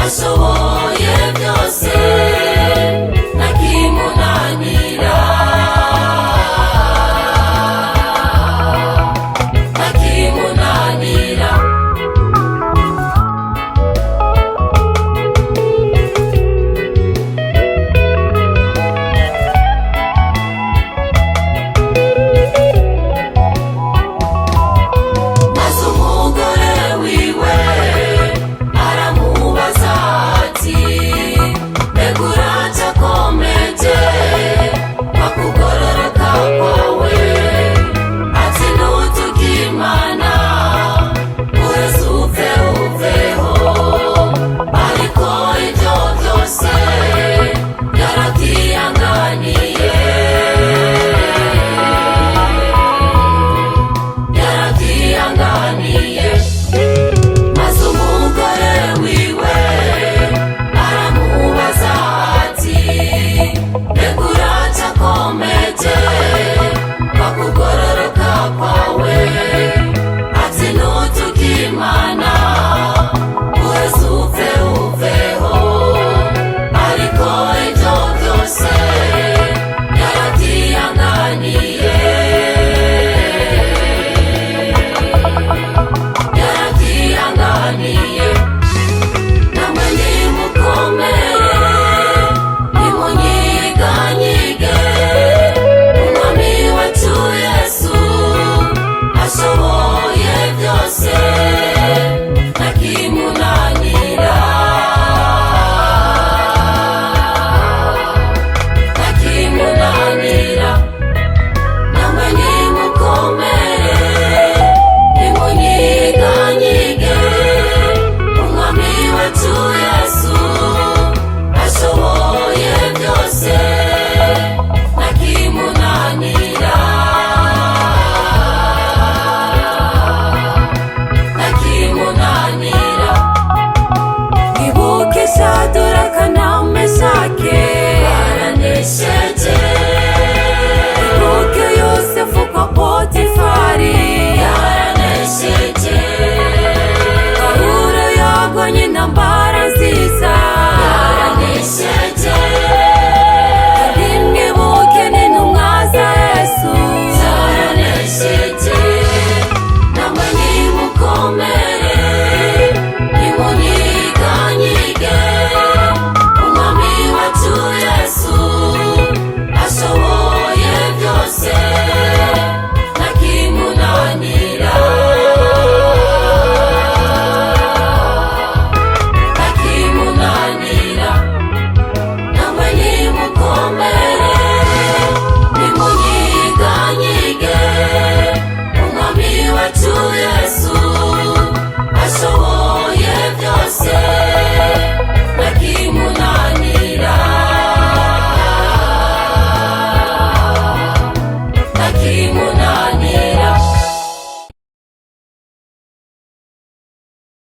ashoboye byose ntakimunanira, ntakimunanira. Maze umugore wiwe aramubaza ati mbega uracyakomeje bakugororoka kwawe, ati nutuka Imana uretse upfe uveho, ariko ibyo byose yarabyihanganiye, yarabyihanganiye. Maze umugore wiwe aramubaza ati mbega uracyakomeje bakugororoka kwawe, ati nutuka Imana uretse upfe uveho, ariko ibyo byose yarabyihanganiye, yarabyihanganiye. Namwe nimukomere nimunyiganyige, umwami wacu Yesu ashoboye byose ntakimunanira, ntakimunanira. Namwe nimukomere nimunyiganyige, umwami wacu Yesu ashoboye byose ntakimunanira, ntakimunanira. Mwibuke Shaduraka na